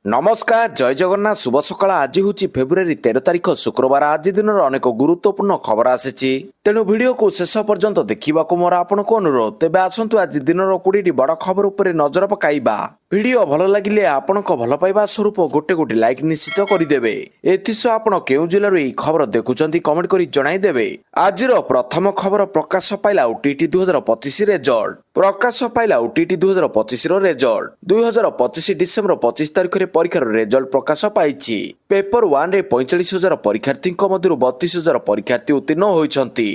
नमस्कार जय जगन्नाथ शुभ सकाळ आज हूँ फेब्रुआरी 13 तारिख शुक्रवार आज दिन अनेक गुरुत्वपूर्ण खबर आसी तेणु वीडियो को शेष पर्यंत देखा मोर आपन को अनुरोध तेज आसतु आज दिन 20 बड़ खबर उपर नजर पकाइबा वीडियो भल लगिले आपण भल पाइबा स्वरूप गोटे गोटे लाइक निश्चित करदेवे एथिसह आपण केउ जिल्लार यह खबर देखुंत कमेंट कर जणाइदेवे आज प्रथम खबर प्रकाश पाइला ओटीटी 2025 रिजल्ट प्रकाश पाइला ओटीटी 2025 रिजल्ट 2025 डिसेम्बर 25 तारिख में परीक्षार रिजल्ट प्रकाश पाई पेपर 1 रे 45,000 परीक्षार्थी मध्य 32,000 परीक्षार्थी उत्तीर्ण होती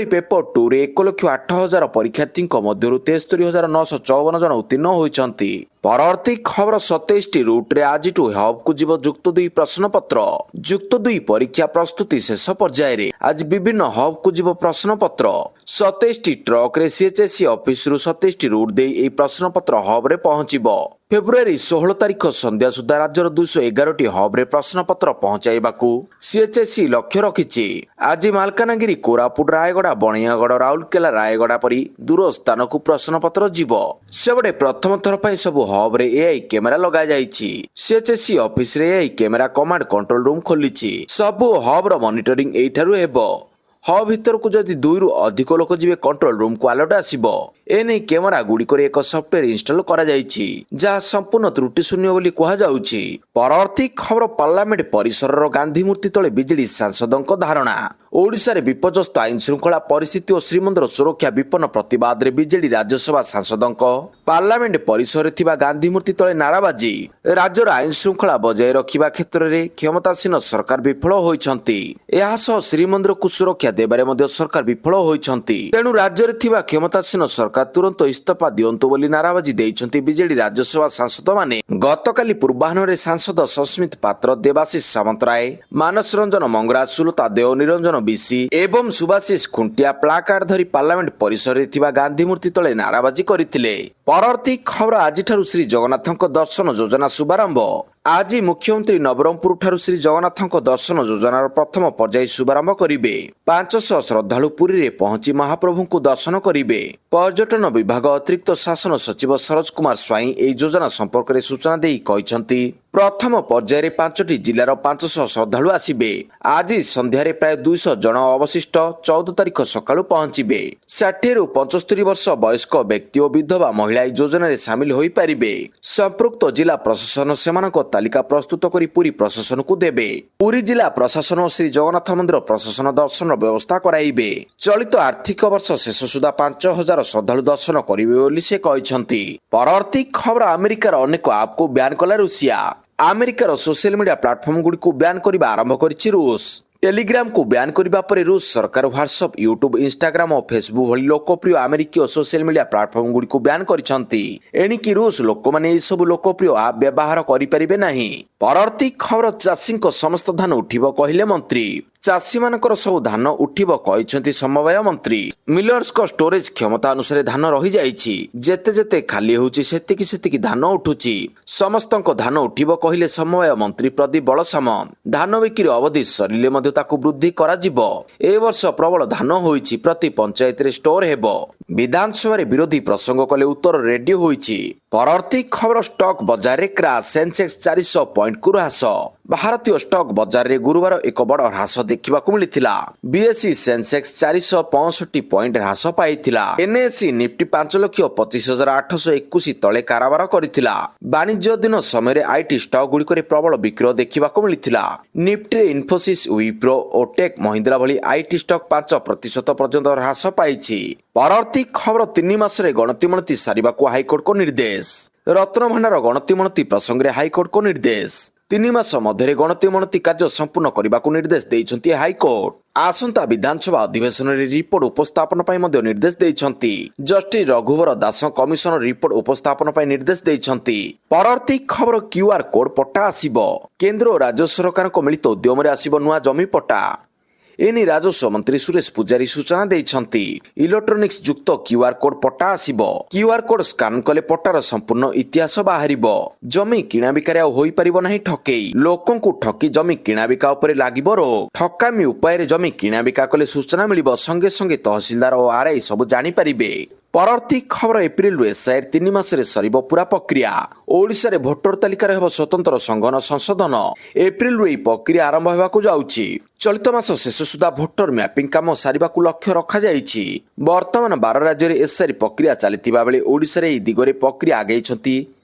पेपर 2 रे 1,08,000 परीक्षार्थी मध्य 73,954 जन उत्तीर्ण होती परवर्ती खबर 27 रूट रे आज हब को जीव जुक्त 2 प्रश्न पत्र जुक्त 2 परीक्षा प्रस्तुति शेष पर्याय आज विभिन्न हब को जीव प्रश्न पत्र 27 ट्रक रे सीएचएससी ऑफिस रु 27 रूट दे ए प्रश्न पत्र हब रे पहुंचीबो फेब्रुआरी 16 तारिख संध्या सुधा राज्यर 211 हब रे प्रश्न पत्र पहुंचाइबाकू सीएचएससी लक्ष्य रखिछि आज मालकानगिरी कोरापुट रायगड़ा बणियागढ़ राउरकेला रायगड़ा परी दूर स्थान को प्रश्न पत्र जीव सेबडे प्रथम थर पई सब हब रे एआई कैमेरा लगा जाइछि सीएचएससी ऑफिस रे AI camera command control room खोलिछि सब हब रो मॉनिटरिंग एठारु हेबो हब भीतर को जदि 2 रु अधिक लोक जीवे कंट्रोल रूम को अलर्ट आसीबो एने कैमेरा गुड़िकर एक सॉफ्टवेयर इंस्टॉल करा जाइछि जहाँ संपूर्ण त्रुटि शून्य बोली कहा जाउछि परवर्ती खबर पार्लियामेंट परिसर गांधी मूर्ति तले बिजेडी सांसदों धारणा ओडिशा रे विपर्यस्त आईन श्रृंखला परिस्थिति और श्रीमंदिर सुरक्षा विपन्न प्रतिवाद रे बिजेडी राज्यसभा सांसदों पार्लियामेंट परिसर थिबा गांधी मूर्ति तले नाराबाजी राज्यर आईन श्रृंखला बजाय रखिबा क्षेत्र रे क्षमतासीन सरकार विफल होइछंती एहा सह श्रीमंदिर को सुरक्षा देबारे मध्ये सरकार विफल होइछंती तेणु राज्य रे थिबा क्षमतासीन सरकार तुरंत इस्तीफा दियंतु बोली नाराबाजी देइछंती बिजेडी राज्यसभा सांसद माने गतकाली पूर्वाह्न रे सांसद सस्मित पात्र देवाशीष सामंतराय मानस रंजन मंगराज सुलता देव निरंजन बीसी एवं सुभाषिष खुंटिया प्लाकार्ड धरी पार्लियामेंट परिसर रे थिबा गांधी मूर्ति तले नाराबाजी करथिले परवर्ती खबर आज श्री जगन्नाथ दर्शन योजना शुभारंभ आज मुख्यमंत्री नवरंगपुर ठारू श्री जगन्नाथ दर्शन योजनार प्रथम पर्याय शुभारंभ करिवे 500 श्रद्धालु पुरी रे पहुंची महाप्रभु को दर्शन करिवे पर्यटन विभाग अतिरिक्त शासन सचिव सरोज कुमार स्वाई एई योजना संपर्क में सूचना देई कहिसंती प्रथम पर्याय रे 5टी जिल्लार 500 श्रद्धालु आसिबे आज संध्या रे प्राय 200 जन अवशिष्ट 14 तारिख सकाळु पहुंचीबे 60 रु 75 वर्ष वयस्क व्यक्ति और विधवा महिला योजना रे शामिल होई परिबे संपृक्त जिला प्रशासन सेमानक तालिका प्रस्तुत करी पुरी प्रशासन को देबे पुरी जिला प्रशासन और श्री जगन्नाथ मंदिर प्रशासन दर्शन व्यवस्था कराइबे चलित आर्थिक वर्ष शेष सुधा 5,000 श्रद्धालु दर्शन करिवे बोली से कहिसंती परवर्ती खबर अमेरिकार अनेक ऐप को बैन कला रूसिया अमेरिकार सोशल मीडिया प्लेटफॉर्म गुडी को बैन करबा आरंभ करिछि रूस टेलीग्राम को बैन करबा परे रूस सरकार व्हाट्सएप यूट्यूब इंस्टाग्राम और फेसबुक भली लोकप्रिय अमेरिकीय सोशल मीडिया प्लेटफॉर्म गुडी को बैन करिसंती एणिकी रूस लोक माने ए सब लोकप्रिय ऐप व्यवहार करि परिबे नाही परवर्ती खबर चाषी समस्त धान उठिब कहिले मंत्री चाषी मानकर सब धान उठिब कहिसंती समवाय मंत्री मिलर्स को स्टोरेज क्षमता अनुसार धान रही जाइछि जेते जेते खाली होउछि सेतिकी सेतिकी धान उठुछि समस्तक धान उठिब कहिले समवाय मंत्री प्रदीप बलसामंत धान बिक्री अवधि सरिले मध्ये ताकू वृद्धि करा जिवो ए वर्ष प्रबल धान होइछि प्रति पंचायत रे स्टोर हेबो विधानसभा रे विरोधी प्रसंग कले उत्तर रेडियो होइछि परवर्ती खबर स्टॉक बाजार रे क्राश सेंसेक्स 400 पॉइंट को ह्रास भारतीय स्टॉक बाजार रे गुरुवार एक बड़ ह्रास देखा मिलता बीएसई सेंसेक्स 465 पॉइंट ह्रास पाइथिला एनएसई निफ्टी 5,25,821 तले कारोबार करथिला वाणिज्य दिन समय आईटी स्टॉक गुड़िक प्रबल विक्रय देखा मिलता निफ्टी रे इन्फोसिस विप्रो और टेक महिंद्रा भली आईटी स्टॉक 5% पर्यंत ह्रास पाइछि परवर्ती खबर 3 मास रे गणतिमणति सारिबा को हाईकोर्ट को निर्देश रत्न भंडार गणतिमणति प्रसंग रे हाईकोर्ट को निर्देश 3 मास मध्य गणतिमणति कार्य संपूर्ण करने को निर्देश देइछंती हाईकोर्ट आसंता विधानसभा अधिवेशन रे रिपोर्ट उपस्थापन पई मध्ये निर्देश देइछंती जस्टिस रघुवर दास कमिशन रिपोर्ट उपस्थापन पई निर्देश देइछंती परवर्ती खबर क्यूआर कोड पट्टा आसीबो केंद्र और राज्य सरकार को मिलित उद्यम रे आसीबो नुआ जमी पट्टा एनी राजस्व मंत्री सुरेश पुजारी सूचना देइछंती इलेक्ट्रोनिक्स युक्त क्यूआर कोड पट्टा आसीबो क्यूआर कोड स्कान कले पट्टार संपूर्ण इतिहास बाहरिबो जमी किणा बिकारे होई परिबो नाही ठकेई लोकन को ठकी जमी किणा बिका उपरे लागिबो रोक ठकामी उपाय रे जमी किणा बिका कले सूचना मिलिबो संगे संगे तहसीलदार और आरआई सब जानि परिबे। ପରବର୍ତ୍ତୀ ଖବର ଏପ୍ରିଲରୁ ଏସ୍ଆଇଆର୍ 3 ମାସରେ ସରିବ ପୁରା ପ୍ରକ୍ରିୟା। ଓଡ଼ିଶାରେ ଭୋଟର ତାଲିକାରେ ହେବ ସ୍ୱତନ୍ତ୍ର ସଂଗଠନ ସଂଶୋଧନ। ଏପ୍ରିଲରୁ ଏହି ପ୍ରକ୍ରିୟା ଆରମ୍ଭ ହେବାକୁ ଯାଉଛି। ଚଳିତ ମାସ ଶେଷ ସୁଦ୍ଧା ଭୋଟର ମ୍ୟାପିଂ କାମ ସାରିବାକୁ ଲକ୍ଷ୍ୟ ରଖାଯାଇଛି। ବର୍ତ୍ତମାନ 12 ରାଜ୍ୟରେ ଏସ୍ଆଇଆର୍ ପ୍ରକ୍ରିୟା ଚାଲିଥିବା ବେଳେ ଓଡ଼ିଶାରେ ଏହି ଦିଗରେ ପ୍ରକ୍ରିୟା ଆଗେଇଛନ୍ତି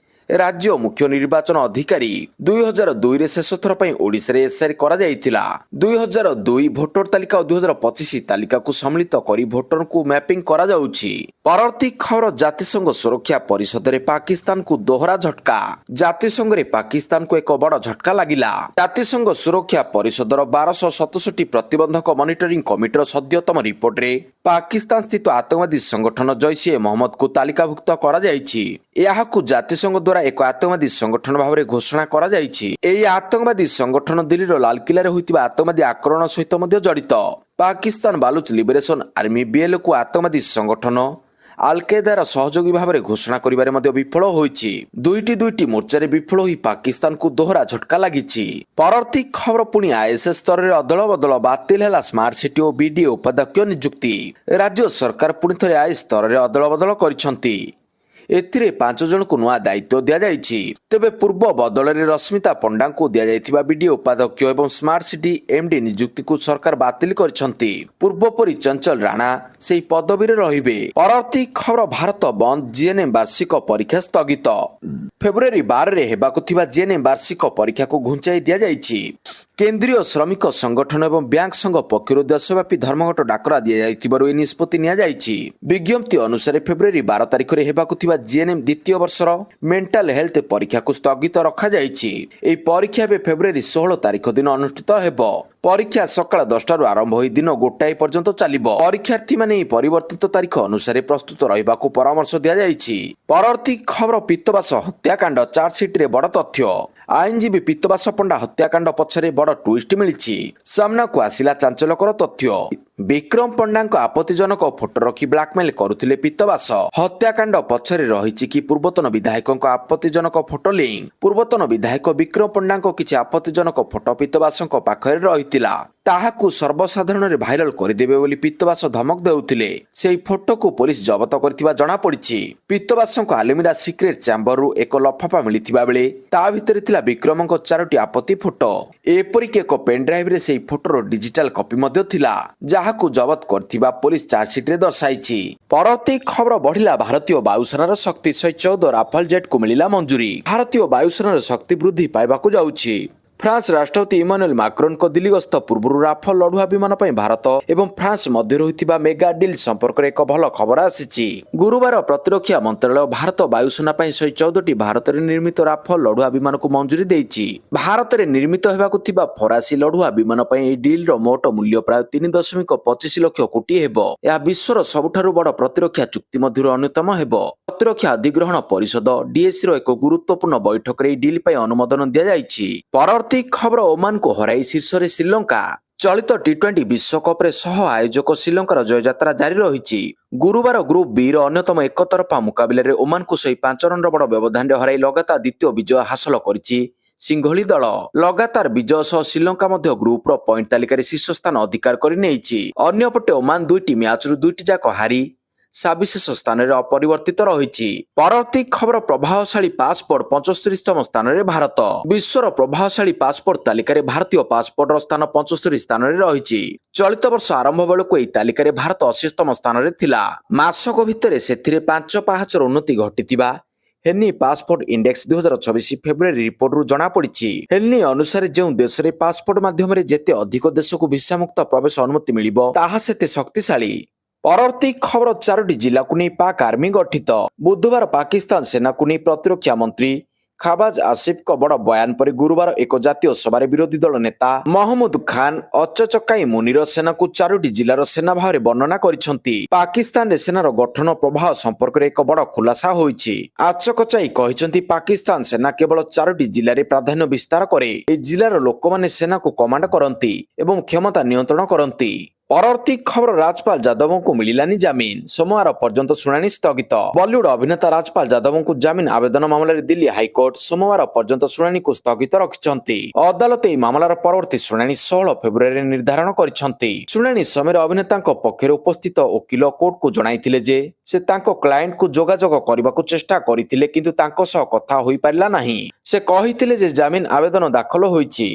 ରାଜ୍ୟ ମୁଖ୍ୟ ନିର୍ବାଚନ ଅଧିକାରୀ। 2002ରେ ଶେଷ ଥର ପାଇଁ ଓଡ଼ିଶାରେ ଏସ୍ଆଇଆର୍ କରାଯାଇଥିଲା। 2002 ଭୋଟର ତାଲିକା ଓ 2025 ତାଲିକାକୁ ସମ୍ମିଳିତ କରି ଭୋଟରଙ୍କୁ ମ୍ୟାପିଂ କରାଯାଉଛି। ପରବର୍ତ୍ତୀ ଖବର ଜାତିସଂଘ ସୁରକ୍ଷା ପରିଷଦରେ ପାକିସ୍ତାନକୁ ଦୋହରା ଝଟକା। ଜାତିସଂଘରେ ପାକିସ୍ତାନକୁ ଏକ ବଡ଼ ଝଟକା ଲାଗିଲା। ଜାତିସଂଘ ସୁରକ୍ଷା ପରିଷଦର 1267 ପ୍ରତିବନ୍ଧକ ମନିଟରିଂ କମିଟିର ସଦ୍ୟତମ ରିପୋର୍ଟରେ ପାକିସ୍ତାନ ସ୍ଥିତ ଆତଙ୍କବାଦୀ ସଂଗଠନ ଜୈସେ ମହମ୍ମଦକୁ ତାଲିକାଭୁକ୍ତ କରାଯାଇଛି। ଏହାକୁ ଜାତିସଂଘ ଦ୍ୱାରା ଏକ ଆତଙ୍କବାଦୀ ସଂଗଠନ ଭାବରେ ଘୋଷଣା କରାଯାଇଛି। ଏହି ଆତଙ୍କବାଦୀ ସଂଗଠନ ଦିଲ୍ଲୀର ଲାଲକିଲ୍ଲାରେ ହୋଇଥିବା ଆତଙ୍କବାଦୀ ଆକ୍ରମଣ ସହିତ ମଧ୍ୟ ଜଡ଼ିତ। ପାକିସ୍ତାନ ବାଲୁଚ ଲିବରେସନ ଆର୍ମି BLକୁ ଆତଙ୍କବାଦୀ ସଂଗଠନ ଆଲ୍-କାଏଦାର ସହଯୋଗୀ ଭାବରେ ଘୋଷଣା କରିବାରେ ମଧ୍ୟ ବିଫଳ ହୋଇଛି। ଦୁଇଟି ମୋର୍ଚ୍ଚାରେ ବିଫଳ ହୋଇ ପାକିସ୍ତାନକୁ ଦୋହରା ଝଟକା ଲାଗିଛି। ପରବର୍ତ୍ତୀ ଖବର ପୁଣି ISS ସ୍ତରରେ ଅଦଳ ବଦଳ, ବାତିଲ ହେଲା ସ୍ମାର୍ଟ ସିଟି ଓ BDA ଉପାଧ୍ୟକ୍ଷ ନିଯୁକ୍ତି। ରାଜ୍ୟ ସରକାର ପୁଣି ଥରେ IS ସ୍ତରରେ ଅଦଳ ବଦଳ କରିଛନ୍ତି। ଏଥିରେ 5 ଜଣଙ୍କୁ ନୂଆ ଦାୟିତ୍ୱ ଦିଆଯାଇଛି। ତେବେ ପୂର୍ବ ବଦଳରେ ରଶ୍ମିତା ପଣ୍ଡାଙ୍କୁ ଦିଆଯାଇଥିବା BDA ଉପାଧ୍ୟକ୍ଷ ଏବଂ ସ୍ମାର୍ଟ ସିଟି MD ନିଯୁକ୍ତିକୁ ସରକାର ବାତିଲ କରିଛନ୍ତି। ପୂର୍ବପରି ଚଞ୍ଚଳ ରାଣା ସେହି ପଦବୀରେ ରହିବେ। ପରବର୍ତ୍ତୀ ଖବର ଭାରତ ବନ୍ଦ, GNM ବାର୍ଷିକ ପରୀକ୍ଷା ସ୍ଥଗିତ। ଫେବୃଆରୀ 12ରେ ହେବାକୁ ଥିବା GNM ବାର୍ଷିକ ପରୀକ୍ଷାକୁ ଘୁଞ୍ଚାଇ ଦିଆଯାଇଛି। କେନ୍ଦ୍ରୀୟ ଶ୍ରମିକ ସଂଗଠନ ଏବଂ ବ୍ୟାଙ୍କ ସଂଘ ପକ୍ଷରୁ ଦେଶବ୍ୟାପୀ ଧର୍ମଘଟ ଡାକରା ଦିଆଯାଇଥିବାରୁ ଏହି ନିଷ୍ପତ୍ତି ନିଆଯାଇଛି। ବିଜ୍ଞପ୍ତି ଅନୁସାରେ ଫେବୃଆରୀ 12 ତାରିଖରେ ହେବାକୁ ଥିବା GNM ଦ୍ୱିତୀୟ ବର୍ଷର ମେଣ୍ଟାଲ ହେଲ୍ଥ ପରୀକ୍ଷାକୁ ସ୍ଥଗିତ ରଖାଯାଇଛି। ଏହି ପରୀକ୍ଷା ଏବେ ଫେବୃଆରୀ 16 ତାରିଖ ଦିନ ଅନୁଷ୍ଠିତ ହେବ। ପରୀକ୍ଷା ସକାଳ 10ଟାରୁ ଆରମ୍ଭ ହୋଇ ଦିନ 1ଟା ପର୍ଯ୍ୟନ୍ତ ଚାଲିବ। ପରୀକ୍ଷାର୍ଥୀମାନେ ଏହି ପରିବର୍ତ୍ତିତ ତାରିଖ ଅନୁସାରେ ପ୍ରସ୍ତୁତ ରହିବାକୁ ପରାମର୍ଶ ଦିଆଯାଇଛି। ପରବର୍ତ୍ତୀ ଖବର ପିତ୍ତବାସ ହତ୍ୟାକାଣ୍ଡ ଚାର୍ଜସିଟ୍ରେ ବଡ଼ ତଥ୍ୟ। ଆଇନଜୀବୀ ପିତ୍ତବାସ ପଣ୍ଡା ହତ୍ୟାକାଣ୍ଡ ପଛରେ ବଡ଼ ଟୁଇଷ୍ଟ ମିଳିଛି। ସାମ୍ନାକୁ ଆସିଲା ଚାଞ୍ଚଲ୍ୟକର ତଥ୍ୟ। ବିକ୍ରମ ପଣ୍ଡାଙ୍କ ଆପତ୍ତିଜନକ ଫଟୋ ରଖି ବ୍ଲାକମେଲ କରୁଥିଲେ ପିତ୍ତବାସ। ହତ୍ୟାକାଣ୍ଡ ପଛରେ ରହିଛି କି ପୂର୍ବତନ ବିଧାୟକଙ୍କ ଆପତ୍ତିଜନକ ଫଟୋ ଲିଙ୍କ। ପୂର୍ବତନ ବିଧାୟକ ବିକ୍ରମ ପଣ୍ଡାଙ୍କ କିଛି ଆପତ୍ତିଜନକ ଫଟୋ ପିତ୍ତବାସଙ୍କ ପାଖରେ ରହିଥିଲା। ତାହାକୁ ସର୍ବସାଧାରଣରେ ଭାଇରାଲ କରିଦେବେ ବୋଲି ପିତ୍ତବାସ ଧମକ ଦେଉଥିଲେ। ସେହି ଫଟୋକୁ ପୋଲିସ ଜବତ କରିଥିବା ଜଣାପଡ଼ିଛି। ପିତ୍ତବାସଙ୍କ ଆଲମିରା ସିକ୍ରେଟ ଚ୍ୟାମ୍ବରରୁ ଏକ ଲଫାଫା ମିଳିଥିବା ବେଳେ ତା ଭିତରେ ଥିଲା ବିକ୍ରମଙ୍କ 4ଟି ଆପତ୍ତି ଫଟୋ। ଏପରିକି ଏକ ପେନ୍ଡ୍ରାଇଭରେ ସେହି ଫଟୋର ଡିଜିଟାଲ କପି ମଧ୍ୟ ଥିଲା, ଯାହାକୁ ଜବତ କରିଥିବା ପୋଲିସ ଚାର୍ଜସିଟ୍ରେ ଦର୍ଶାଇଛି। ପରବର୍ତ୍ତୀ ଖବର ବଢ଼ିଲା ଭାରତୀୟ ବାୟୁସେନାର ଶକ୍ତି। 114 ରାଫାଲ ଜେଟ୍କୁ ମିଳିଲା ମଞ୍ଜୁରୀ। ଭାରତୀୟ ବାୟୁସେନାର ଶକ୍ତି ବୃଦ୍ଧି ପାଇବାକୁ ଯାଉଛି। ଫ୍ରାନ୍ସ ରାଷ୍ଟ୍ରପତି ଇମାନୁଏଲ ମାକ୍ରନ୍ଙ୍କ ଦିଲ୍ଲୀ ଗସ୍ତ ପୂର୍ବରୁ ରାଫାଲ ଲଢୁଆ ବିମାନ ପାଇଁ ଭାରତ ଏବଂ ଫ୍ରାନ୍ସ ମଧ୍ୟରେ ହୋଇଥିବା ମେଗା ଡିଲ୍ ସମ୍ପର୍କରେ ଏକ ଭଲ ଖବର ଆସିଛି। ଗୁରୁବାର ପ୍ରତିରକ୍ଷା ମନ୍ତ୍ରାଳୟ ଭାରତ ବାୟୁସେନା ପାଇଁ 114ଟି ଭାରତରେ ନିର୍ମିତ ରାଫାଲ ଲଢୁଆ ବିମାନକୁ ମଞ୍ଜୁରୀ ଦେଇଛି। ଭାରତରେ ନିର୍ମିତ ହେବାକୁ ଥିବା ଫରାସୀ ଲଢୁଆ ବିମାନ ପାଇଁ ଏହି ଡିଲ୍ର ମୋଟ ମୂଲ୍ୟ ପ୍ରାୟ 3.25 ଲକ୍ଷ କୋଟି ହେବ। ଏହା ବିଶ୍ୱର ସବୁଠାରୁ ବଡ଼ ପ୍ରତିରକ୍ଷା ଚୁକ୍ତି ମଧ୍ୟରୁ ଅନ୍ୟତମ ହେବ। ପ୍ରତିରକ୍ଷା ଅଧିଗ୍ରହଣ ପରିଷଦ DSCର ଏକ ଗୁରୁତ୍ୱପୂର୍ଣ୍ଣ ବୈଠକରେ ଏହି ଡିଲ୍ ପାଇଁ ଅନୁମୋଦନ ଦିଆଯାଇଛି। ପରବର୍ତ୍ତୀ ଖବର ଓମାନକୁ ହରାଇ ଶୀର୍ଷରେ ଶ୍ରୀଲଙ୍କା। ଚଳିତ T20 ବିଶ୍ୱକପରେ ସହ ଆୟୋଜକ ଶ୍ରୀଲଙ୍କାର ଜୟଯାତ୍ରା ଜାରି ରହିଛି। ଗୁରୁବାର ଗ୍ରୁପ Bର ଅନ୍ୟତମ ଏକତରଫା ମୁକାବିଲାରେ ଓମାନକୁ 105 ରନର ବଡ଼ ବ୍ୟବଧାନରେ ହରାଇ ଲଗାତାର ଦ୍ୱିତୀୟ ବିଜୟ ହାସଲ କରିଛି ସିଂଘଳି ଦଳ। ଲଗାତାର ବିଜୟ ସହ ଶ୍ରୀଲଙ୍କା ମଧ୍ୟ ଗ୍ରୁପର ପଏଣ୍ଟ ତାଲିକାରେ ଶୀର୍ଷ ସ୍ଥାନ ଅଧିକାର କରି ନେଇଛି। ଅନ୍ୟପଟେ ଓମାନ 2ଟି ମ୍ୟାଚରୁ 2ଟି ଯାକ ହାରି ସବିଶେଷ ସ୍ଥାନରେ ଅପରିବର୍ତ୍ତିତ ରହିଛି। ପରବର୍ତ୍ତୀ ଖବର ପ୍ରଭାବଶାଳୀ ପାସପୋର୍ଟ 75ତମ ସ୍ଥାନରେ ଭାରତ। ବିଶ୍ୱର ପ୍ରଭାବଶାଳୀ ପାସପୋର୍ଟ ତାଲିକାରେ ଭାରତୀୟ ପାସପୋର୍ଟର ସ୍ଥାନ 75 ସ୍ଥାନରେ ରହିଛି। ଚଳିତ ବର୍ଷ ଆରମ୍ଭ ବେଳକୁ ଏହି ତାଲିକାରେ ଭାରତ 80ତମ ସ୍ଥାନରେ ଥିଲା। ମାସକ ଭିତରେ ସେଥିରେ 5 ପାହାଚର ଉନ୍ନତି ଘଟିଥିବା ହେନି ପାସପୋର୍ଟ ଇଣ୍ଡେକ୍ସ 2024 ଫେବୃଆରୀ ରିପୋର୍ଟରୁ ଜଣାପଡ଼ିଛି। ହେନି ଅନୁସାରେ ଯେଉଁ ଦେଶରେ ପାସପୋର୍ଟ ମାଧ୍ୟମରେ ଯେତେ ଅଧିକ ଦେଶକୁ ଭିସାମୁକ୍ତ ପ୍ରବେଶ ଅନୁମତି ମିଳିବ, ତାହା ସେତେ ଶକ୍ତିଶାଳୀ। ପରବର୍ତ୍ତୀ ଖବର 4ଟି ଜିଲ୍ଲାକୁ ନେଇ ପାକ୍ ଆର୍ମି ଗଠିତ। ବୁଧବାର ପାକିସ୍ତାନ ସେନାକୁ ନେଇ ପ୍ରତିରକ୍ଷା ମନ୍ତ୍ରୀ ଖାବାଜ ଆସିଫଙ୍କ ବଡ଼ ବୟାନ ପରେ ଗୁରୁବାର ଏକ ଜାତୀୟ ସଭାରେ ବିରୋଧୀ ଦଳ ନେତା ମହମୁଦ ଖାନ ଅଚଚକାଇ ମୁନିର ସେନାକୁ 4ଟି ଜିଲ୍ଲାର ସେନା ଭାବରେ ବର୍ଣ୍ଣନା କରିଛନ୍ତି। ପାକିସ୍ତାନରେ ସେନାର ଗଠନ ପ୍ରବାହ ସମ୍ପର୍କରେ ଏକ ବଡ଼ ଖୁଲାସା ହୋଇଛି। ଆଚକଚାଇ କହିଛନ୍ତି ପାକିସ୍ତାନ ସେନା କେବଳ 4ଟି ଜିଲ୍ଲାରେ ପ୍ରାଧାନ୍ୟ ବିସ୍ତାର କରେ। ଏହି ଜିଲ୍ଲାର ଲୋକମାନେ ସେନାକୁ କମାଣ୍ଡ କରନ୍ତି ଏବଂ କ୍ଷମତା ନିୟନ୍ତ୍ରଣ କରନ୍ତି। ପରବର୍ତ୍ତୀ ଖବର ରାଜପାଲ ଯାଦବଙ୍କୁ ମିଳିଲାନି ଜାମିନ ସୋମବାର ପର୍ଯ୍ୟନ୍ତ ଶୁଣାଣି ସ୍ଥଗିତ ବଲିଉଡ ଅଭିନେତା ରାଜପାଲ ଯାଦବଙ୍କୁ ଜାମିନ ଆବେଦନ ମାମଲାରେ ଦିଲ୍ଲୀ ହାଇକୋର୍ଟ ସୋମବାର ପର୍ଯ୍ୟନ୍ତ ଶୁଣାଣିକୁ ସ୍ଥଗିତ ରଖିଛନ୍ତି ଅଦାଲତ ଏହି ମାମଲାର ପରବର୍ତ୍ତୀ ଶୁଣାଣି 16 ଫେବୃଆରୀରେ ନିର୍ଦ୍ଧାରଣ କରିଛନ୍ତି ଶୁଣାଣି ସମୟରେ ଅଭିନେତାଙ୍କ ପକ୍ଷରେ ଉପସ୍ଥିତ ଓକିଲ କୋର୍ଟକୁ ଜଣାଇଥିଲେ ଯେ ସେ ତାଙ୍କ କ୍ଲାଏଣ୍ଟକୁ ଯୋଗାଯୋଗ କରିବାକୁ ଚେଷ୍ଟା କରିଥିଲେ କିନ୍ତୁ ତାଙ୍କ ସହ କଥା ହୋଇପାରିଲା ନାହିଁ ସେ କହିଥିଲେ ଯେ ଜାମିନ ଆବେଦନ ଦାଖଲ ହୋଇଛି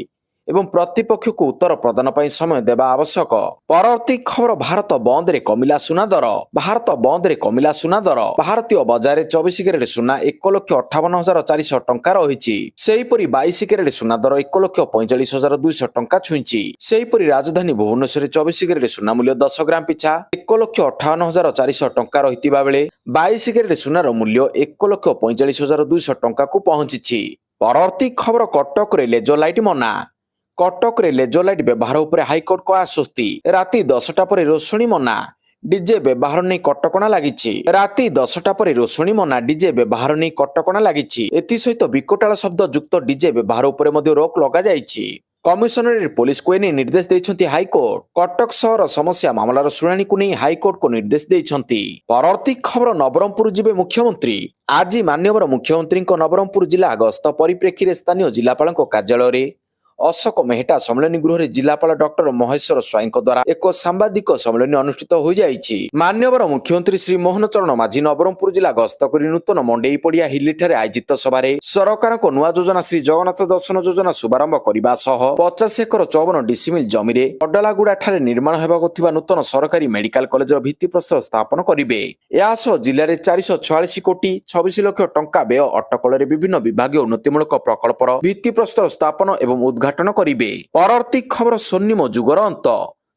ଏବଂ ପ୍ରତିପକ୍ଷକୁ ଉତ୍ତର ପ୍ରଦାନ ପାଇଁ ସମୟ ଦେବା ଆବଶ୍ୟକ ପରବର୍ତ୍ତୀ ଖବର ଭାରତ ବନ୍ଦରେ କମିଲା ସୁନା ଦର ଭାରତୀୟ ବଜାରରେ 24 କ୍ୟାରେଟ ସୁନା 1,58,400 ଟଙ୍କା ରହିଛି ସେହିପରି 22 କ୍ୟାରେଟ ସୁନା ଦର 1,45,200 ଟଙ୍କା ଛୁଇଁଛି ସେହିପରି ରାଜଧାନୀ ଭୁବନେଶ୍ୱରରେ 24 କ୍ୟାରେଟ ସୁନା ମୂଲ୍ୟ 10 ଗ୍ରାମ ପିଛା 1,58,400 ଟଙ୍କା ରହିଥିବା ବେଳେ 22 କ୍ୟାରେଟ ସୁନାର ମୂଲ୍ୟ 1,45,200 ଟଙ୍କାକୁ ପହଞ୍ଚିଛି ପରବର୍ତ୍ତୀ ଖବର କଟକରେ ଲେଜର ଲାଇଟ୍ ମନା କଟକରେ ଲେଜର ଲାଇଟ୍ ବ୍ୟବହାର ଉପରେ ହାଇକୋର୍ଟଙ୍କ ଆଶ୍ୱସ୍ତି ରାତି 10ଟା ପରେ ରୋଷଣୀ ମନା ଡିଜେ ବ୍ୟବହାର ନେଇ କଟକଣା ଲାଗିଛି ରାତି 10ଟା ପରେ ରୋଷଣୀ ମନା ଡିଜେ ବ୍ୟବହାର ନେଇ କଟକଣା ଲାଗିଛି ଏଥିସହିତ ବିକଟାଳ ଶବ୍ଦ ଯୁକ୍ତ ଡିଜେ ବ୍ୟବହାର ଉପରେ ମଧ୍ୟ ରୋକ ଲଗାଯାଇଛି କମିଶନରେଟ ପୋଲିସକୁ ଏନେଇ ନିର୍ଦ୍ଦେଶ ଦେଇଛନ୍ତି ହାଇକୋର୍ଟ କଟକ ସହର ସମସ୍ୟା ମାମଲାର ଶୁଣାଣିକୁ ନେଇ ହାଇକୋର୍ଟକୁ ନିର୍ଦ୍ଦେଶ ଦେଇଛନ୍ତି ପରବର୍ତ୍ତୀ ଖବର ନବରଙ୍ଗପୁର ଯିବେ ମୁଖ୍ୟମନ୍ତ୍ରୀ ଆଜି ମାନ୍ୟବର ମୁଖ୍ୟମନ୍ତ୍ରୀଙ୍କ ନବରଙ୍ଗପୁର ଜିଲ୍ଲା ଗସ୍ତ ପରିପ୍ରେକ୍ଷୀରେ ସ୍ଥାନୀୟ ଜିଲ୍ଲାପାଳଙ୍କ କାର୍ଯ୍ୟାଳୟରେ ଅଶୋକ ମେହେଟା ସମ୍ମିଳନୀ ଗୃହରେ ଜିଲ୍ଲାପାଳ ଡକ୍ଟର ମହେଶ୍ୱର ସ୍ୱାଇଁଙ୍କ ଦ୍ୱାରା ଏକ ସାମ୍ବାଦିକ ସମ୍ମିଳନୀ ଅନୁଷ୍ଠିତ ହୋଇଯାଇଛି ମାନ୍ୟବର ମୁଖ୍ୟମନ୍ତ୍ରୀ ଶ୍ରୀ ମୋହନ ଚରଣ ମାଝୀ ନବରଙ୍ଗପୁର ଜିଲ୍ଲା ଗସ୍ତ କରି ନୂତନ ମଣ୍ଡେଇ ପଡ଼ିଆ ହିଲିଠାରେ ଆୟୋଜିତ ସଭାରେ ସରକାରଙ୍କ ନୂଆ ଯୋଜନା ଶ୍ରୀ ଜଗନ୍ନାଥ ଦର୍ଶନ ଯୋଜନା ଶୁଭାରମ୍ଭ କରିବା ସହ 50 ଏକର 54 ଡିସିମିଲ୍ ଜମିରେ ଅଡଲାଗୁଡା ଠାରେ ନିର୍ମାଣ ହେବାକୁ ଥିବା ନୂତନ ସରକାରୀ ମେଡିକାଲ କଲେଜର ଭିତ୍ତିପ୍ରସ୍ତର ସ୍ଥାପନ କରିବେ ଏହା ସହ ଜିଲ୍ଲାରେ 446 କୋଟି 26 ଲକ୍ଷ ଟଙ୍କା ବ୍ୟୟ ଅଟକଳରେ ବିଭିନ୍ନ ବିଭାଗୀୟ ଉନ୍ନତିମୂଳକ ପ୍ରକଳ୍ପର ଭିତ୍ତିପ୍ରସ୍ତର ସ୍ଥାପନ ଏବଂ ଉଦ୍ଘାଟନ କରିବେ ପରବର୍ତ୍ତୀ ଖବର ସ୍ୱର୍ଣ୍ଣିମ ଯୁଗର ଅନ୍ତ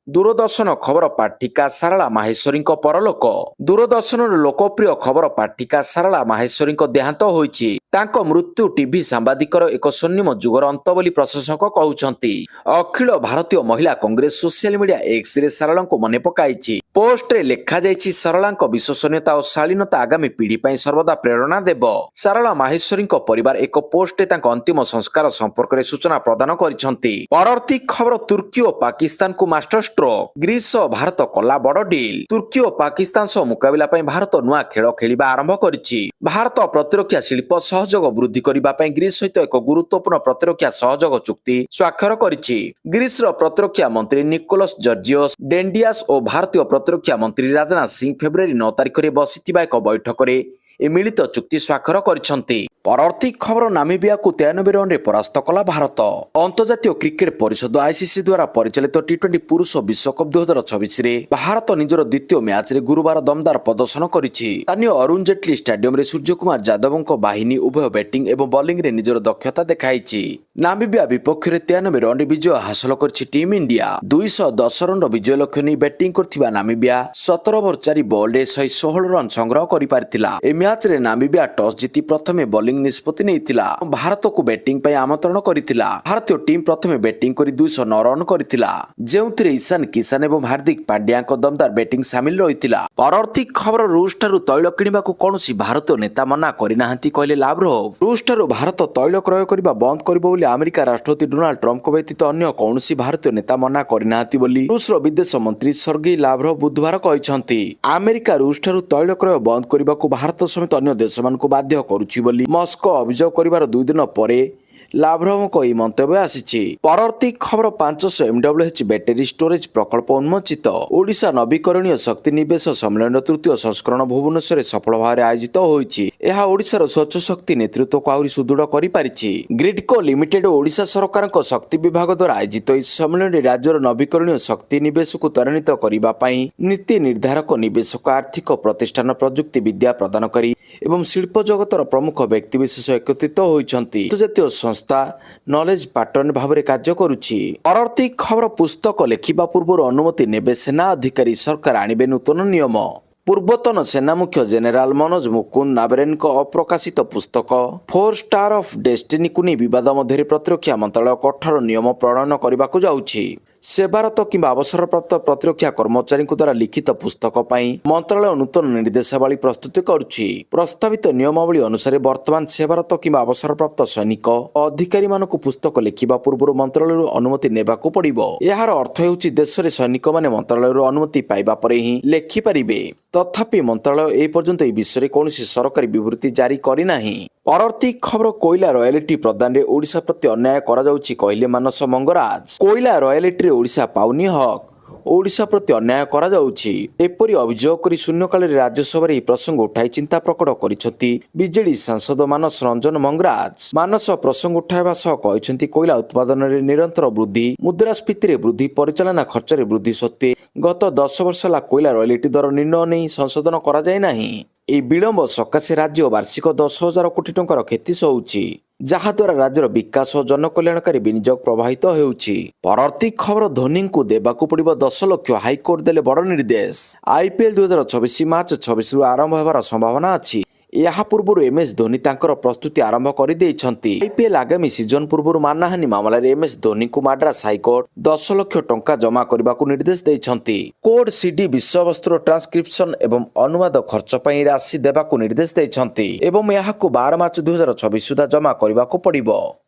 ଦୂରଦର୍ଶନ ଖବର ପାଠିକା ସାରଳା ମାହେଶ୍ୱରୀଙ୍କ ପରଲୋକ ଦୂରଦର୍ଶନର ଲୋକପ୍ରିୟ ଖବର ପାଠିକା ସାରଳା ମାହେଶ୍ୱରୀଙ୍କ ଦେହାନ୍ତ ହୋଇଛି ତାଙ୍କ ମୃତ୍ୟୁ ଟିଭି ସାମ୍ବାଦିକର ଏକ ସ୍ୱର୍ଣ୍ଣିମ ଯୁଗର ଅନ୍ତ ବୋଲି ପ୍ରଶଂସକ କହୁଛନ୍ତି ଅଖିଳ ଭାରତୀୟ ମହିଳା କଂଗ୍ରେସ ସୋସିଆଲ ମିଡିଆ ଏକ୍ସରେ ସାରଳାଙ୍କୁ ମନେ ପକାଇଛି ପୋଷ୍ଟରେ ଲେଖାଯାଇଛି ସାରଳାଙ୍କ ବିଶ୍ୱସନୀୟତା ଓ ଶାଳୀନତା ଆଗାମୀ ପିଢ଼ି ପାଇଁ ସର୍ବଦା ପ୍ରେରଣା ଦେବ ସାରଳା ମାହେଶ୍ୱରୀଙ୍କ ପରିବାର ଏକ ପୋଷ୍ଟରେ ତାଙ୍କ ଅନ୍ତିମ ସଂସ୍କାର ସମ୍ପର୍କରେ ସୂଚନା ପ୍ରଦାନ କରିଛନ୍ତି ପରବର୍ତ୍ତୀ ଖବର ତୁର୍କୀ ଓ ପାକିସ୍ତାନକୁ ମାଷ୍ଟର ଷ୍ଟ୍ରୋକ୍ ଗ୍ରୀସ ସହ ଭାରତ କଲା ବଡ ଡିଲ୍ ତୁର୍କୀ ଓ ପାକିସ୍ତାନ ସହ ମୁକାବିଲା ପାଇଁ ଭାରତ ନୂଆ ଖେଳ ଖେଳିବା ଆରମ୍ଭ କରିଛି ଭାରତ ପ୍ରତିରକ୍ଷା ଶିଳ୍ପ ସହଯୋଗ ବୃଦ୍ଧି କରିବା ପାଇଁ ଗ୍ରୀସ ସହିତ ଏକ ଗୁରୁତ୍ୱପୂର୍ଣ୍ଣ ପ୍ରତିରକ୍ଷା ସହଯୋଗ ଚୁକ୍ତି ସ୍ୱାକ୍ଷର କରିଛି ଗ୍ରୀସର ପ୍ରତିରକ୍ଷା ମନ୍ତ୍ରୀ ନିକୋଲସ୍ ଜର୍ଜିଓସ୍ ଡେଣ୍ଡିଆସ୍ ଓ ଭାରତୀୟ ପ୍ରତିରକ୍ଷା ମନ୍ତ୍ରୀ ରାଜନାଥ ସିଂ ଫେବୃଆରୀ 9 ତାରିଖରେ ବସିଥିବା ଏକ ବୈଠକରେ ଏ ମିଳିତ ଚୁକ୍ତି ସ୍ୱାକ୍ଷର କରିଛନ୍ତି ପରବର୍ତ୍ତୀ ଖବର ନାମିବିଆକୁ 93 ରନରେ ପରାସ୍ତ କଲା ଭାରତ ଅନ୍ତର୍ଜାତୀୟ କ୍ରିକେଟ ପରିଷଦ ଆଇସିସି ଦ୍ୱାରା ପରିଚାଳିତ ଟି20 ପୁରୁଷ ବିଶ୍ୱକପ୍ 2026ରେ ଭାରତ ନିଜର ଦ୍ୱିତୀୟ ମ୍ୟାଚରେ ଗୁରୁବାର ଦମଦାର ପ୍ରଦର୍ଶନ କରିଛି ସ୍ଥାନୀୟ ଅରୁଣ ଜେଟଲୀ ଷ୍ଟାଡିୟମରେ ସୂର୍ଯ୍ୟକୁମାର ଯାଦବଙ୍କ ବାହିନୀ ଉଭୟ ବ୍ୟାଟିଂ ଏବଂ ବୋଲିଂରେ ନିଜର ଦକ୍ଷତା ଦେଖାଇଛି ନାମିବିଆ ବିପକ୍ଷରେ 93 ରନରେ ବିଜୟ ହାସଲ କରିଛି ଟିମ୍ ଇଣ୍ଡିଆ 210 ରନର ବିଜୟ ଲକ୍ଷ୍ୟ ନେଇ ବ୍ୟାଟିଂ କରିଥିବା ନାମିବିଆ 17 ଓଭର 4 ବଲରେ 116 ରନ୍ ସଂଗ୍ରହ କରିପାରିଥିଲା ଏହି ମ୍ୟାଚରେ ନାମିବିଆ ଟସ୍ ଜିତି ପ୍ରଥମେ ବୋଲିଂ ନିଷ୍ପତ୍ତି ନେଇଥିଲା ଭାରତକୁ ବ୍ୟାଟିଂ ପାଇଁ ଆମନ୍ତ୍ରଣ କରିଥିଲା ଭାରତୀୟ ଟିମ୍ ପ୍ରଥମେ ବ୍ୟାଟିଂ କରି 209 ରନ୍ କରିଥିଲା ଯେଉଁଥିରେ ଇଶାନ କିଶାନ ଏବଂ ହାର୍ଦ୍ଦିକ ପାଣ୍ଡ୍ୟାଙ୍କ ଦମଦାର ବ୍ୟାଟିଂ ସାମିଲ ରହିଥିଲା ପରବର୍ତ୍ତୀ ଖବର ରୁଷ ଠାରୁ ତୈଳ କିଣିବାକୁ କୌଣସି ଭାରତୀୟ ନେତା ମନା କରିନାହାନ୍ତି କହିଲେ ଲାଭ୍ରୋଭ ରୁଷ ଠାରୁ ଭାରତ ତୈଳ କ୍ରୟ କରିବା ବନ୍ଦ କରିବ ବୋଲି ଆମେରିକା ରାଷ୍ଟ୍ରପତି ଡୋନାଲ୍ଡ ଟ୍ରମ୍ପଙ୍କ ବ୍ୟତୀତ ଅନ୍ୟ କୌଣସି ଭାରତୀୟ ନେତା ମନା କରିନାହାନ୍ତି ବୋଲି ରୁଷର ବିଦେଶ ମନ୍ତ୍ରୀ ସର୍ଗେଇ ଲାଭ୍ରୋଭ ବୁଧବାର କହିଛନ୍ତି ଆମେରିକା ରୁଷ ଠାରୁ ତୈଳ କ୍ରୟ ବନ୍ଦ କରିବାକୁ ଭାରତ ସମେତ ଅନ୍ୟ ଦେଶମାନଙ୍କୁ ବାଧ୍ୟ କରୁଛି ବୋଲି ମସ୍କୋ ଅଭିଯୋଗ କରିବାର 2 ଦିନ ପରେ ଲାଭ୍ରୋଭଙ୍କ ଏହି ମନ୍ତବ୍ୟ ଆସିଛି ପରବର୍ତ୍ତୀ ଖବର 500 MWH ବ୍ୟାଟେରୀ ଷ୍ଟୋରେଜ ପ୍ରକଳ୍ପ ଉନ୍ମୋଚିତ ଓଡ଼ିଶା ନବୀକରଣୀୟ ଶକ୍ତି ନିବେଶ ସମ୍ମିଳନୀର ତୃତୀୟ ସଂସ୍କରଣ ଭୁବନେଶ୍ୱରରେ ସଫଳ ଭାବରେ ଆୟୋଜିତ ହୋଇଛି ଏହା ଓଡ଼ିଶାର ସ୍ୱଚ୍ଛ ଶକ୍ତି ନେତୃତ୍ୱକୁ ଆହୁରି ସୁଦୃଢ଼ କରିପାରିଛି ଗ୍ରିଡ୍କୋ ଲିମିଟେଡ୍ ଓ ଓଡ଼ିଶା ସରକାରଙ୍କ ଶକ୍ତି ବିଭାଗ ଦ୍ୱାରା ଆୟୋଜିତ ଏହି ସମ୍ମିଳନୀରେ ରାଜ୍ୟର ନବୀକରଣୀୟ ଶକ୍ତି ନିବେଶକୁ ତ୍ୱରାନ୍ୱିତ କରିବା ପାଇଁ ନୀତି ନିର୍ଦ୍ଧାରକ ନିବେଶକ ଆର୍ଥିକ ପ୍ରତିଷ୍ଠାନ ପ୍ରଯୁକ୍ତି ବିଦ୍ୟା ପ୍ରଦାନକାରୀ ଏବଂ ଶିଳ୍ପ ଜଗତର ପ୍ରମୁଖ ବ୍ୟକ୍ତିବିଶେଷ ଏକତ୍ରିତ ହୋଇଛନ୍ତି ଆନ୍ତର୍ଜାତୀୟ ସଂସ୍ଥା ନଲେଜ ପାଟର୍ନ ଭାବରେ କାର୍ଯ୍ୟ କରୁଛି ପରବର୍ତ୍ତୀ ଖବର ପୁସ୍ତକ ଲେଖିବା ପୂର୍ବରୁ ଅନୁମତି ନେବେ ସେନା ଅଧିକାରୀ ସରକାର ଆଣିବେ ନୂତନ ନିୟମ ପୂର୍ବତନ ସେନା ମୁଖ୍ୟ ଜେନେରାଲ ମନୋଜ ମୁକୁନ୍ଦ ନାବରେଙ୍କ ଅପ୍ରକାଶିତ ପୁସ୍ତକ 4 ଷ୍ଟାର ଅଫ୍ ଡେଷ୍ଟିନିକୁ ନେଇ ବିବାଦ ମଧ୍ୟରେ ପ୍ରତିରକ୍ଷା ମନ୍ତ୍ରାଳୟ କଠୋର ନିୟମ ପ୍ରଣୟନ କରିବାକୁ ଯାଉଛି ସେବାରତ କିମ୍ବା ଅବସରପ୍ରାପ୍ତ ପ୍ରତିରକ୍ଷା କର୍ମଚାରୀଙ୍କ ଦ୍ୱାରା ଲିଖିତ ପୁସ୍ତକ ପାଇଁ ମନ୍ତ୍ରାଳୟ ନୂତନ ନିର୍ଦ୍ଦେଶାବଳୀ ପ୍ରସ୍ତୁତ କରୁଛି। ପ୍ରସ୍ତାବିତ ନିୟମାବଳୀ ଅନୁସାରେ ବର୍ତ୍ତମାନ ସେବାରତ କିମ୍ବା ଅବସରପ୍ରାପ୍ତ ସୈନିକ ଅଧିକାରୀମାନଙ୍କୁ ପୁସ୍ତକ ଲେଖିବା ପୂର୍ବରୁ ମନ୍ତ୍ରାଳୟରୁ ଅନୁମତି ନେବାକୁ ପଡ଼ିବ। ଏହାର ଅର୍ଥ ହେଉଛି ଦେଶରେ ସୈନିକମାନେ ମନ୍ତ୍ରାଳୟରୁ ଅନୁମତି ପାଇବା ପରେ ହିଁ ଲେଖିପାରିବେ। ତଥାପି ମନ୍ତ୍ରାଳୟ ଏ ପର୍ଯ୍ୟନ୍ତ ଏହି ବିଷୟରେ କୌଣସି ସରକାରୀ ବିବୃତ୍ତି ଜାରି କରିନାହିଁ। ପରବର୍ତ୍ତୀ ଖବର, କୋଇଲା ରୟାଲିଟି ପ୍ରଦାନରେ ଓଡ଼ିଶା ପ୍ରତି ଅନ୍ୟାୟ କରାଯାଉଛି କହିଲେ ମାନସ ମଙ୍ଗରାଜ। କୋଇଲା ରୟାଲିଟିରେ ଓଡ଼ିଶା ପାଉନି ହକ୍, ଓଡ଼ିଶା ପ୍ରତି ଅନ୍ୟାୟ କରାଯାଉଛି, ଏପରି ଅଭିଯୋଗ କରି ଶୂନ୍ୟକାଳରେ ରାଜ୍ୟସଭାରେ ଏହି ପ୍ରସଙ୍ଗ ଉଠାଇ ଚିନ୍ତା ପ୍ରକଟ କରିଛନ୍ତି ବିଜେଡି ସାଂସଦ ମାନସ ରଞ୍ଜନ ମଙ୍ଗରାଜ। ମାନସ ପ୍ରସଙ୍ଗ ଉଠାଇବା ସହ କହିଛନ୍ତି, କୋଇଲା ଉତ୍ପାଦନରେ ନିରନ୍ତର ବୃଦ୍ଧି, ମୁଦ୍ରାସ୍ଫୀତିରେ ବୃଦ୍ଧି, ପରିଚାଳନା ଖର୍ଚ୍ଚରେ ବୃଦ୍ଧି ସତ୍ତ୍ୱେ ଗତ 10 ବର୍ଷ ହେଲା କୋଇଲା ରୟାଲିଟି ଦର ନିର୍ଣ୍ଣୟ ନେଇ ସଂଶୋଧନ କରାଯାଇ ନାହିଁ। ଏହି ବିଳମ୍ବ ସକାଶେ ରାଜ୍ୟ ବାର୍ଷିକ 10,000 କୋଟି ଟଙ୍କାର କ୍ଷତି ସହୁଛି, ଯାହାଦ୍ୱାରା ରାଜ୍ୟର ବିକାଶ ଓ ଜନକଲ୍ୟାଣକାରୀ ବିନିଯୋଗ ପ୍ରଭାବିତ ହେଉଛି। ପରବର୍ତ୍ତୀ ଖବର, ଧୋନିଙ୍କୁ ଦେବାକୁ ପଡ଼ିବ 10 ଲକ୍ଷ, ହାଇକୋର୍ଟ ଦେଲେ ବଡ଼ ନିର୍ଦ୍ଦେଶ। IPL 2024 ମାର୍ଚ୍ଚ 26ରୁ ଆରମ୍ଭ ହେବାର ସମ୍ଭାବନା ଅଛି। ଏହା ପୂର୍ବରୁ MS ଧୋନି ତାଙ୍କର ପ୍ରସ୍ତୁତି ଆରମ୍ଭ କରିଦେଇଛନ୍ତି। IPL ଆଗାମୀ ସିଜନ ପୂର୍ବରୁ ମାନହାନି ମାମଲାରେ MS ଧୋନିଙ୍କୁ ମାଡ୍ରାସ ହାଇକୋର୍ଟ 10 ଲକ୍ଷ ଟଙ୍କା ଜମା କରିବାକୁ ନିର୍ଦ୍ଦେଶ ଦେଇଛନ୍ତି। କୋଡ୍ CD ବିଷୟବସ୍ତୁର ଟ୍ରାନ୍ସକ୍ରିପସନ ଏବଂ ଅନୁବାଦ ଖର୍ଚ୍ଚ ପାଇଁ ରାଶି ଦେବାକୁ ନିର୍ଦ୍ଦେଶ ଦେଇଛନ୍ତି ଏବଂ ଏହାକୁ 12 ମାର୍ଚ୍ଚ 2024 ସୁଦ୍ଧା ଜମା କରିବାକୁ ପଡ଼ିବ।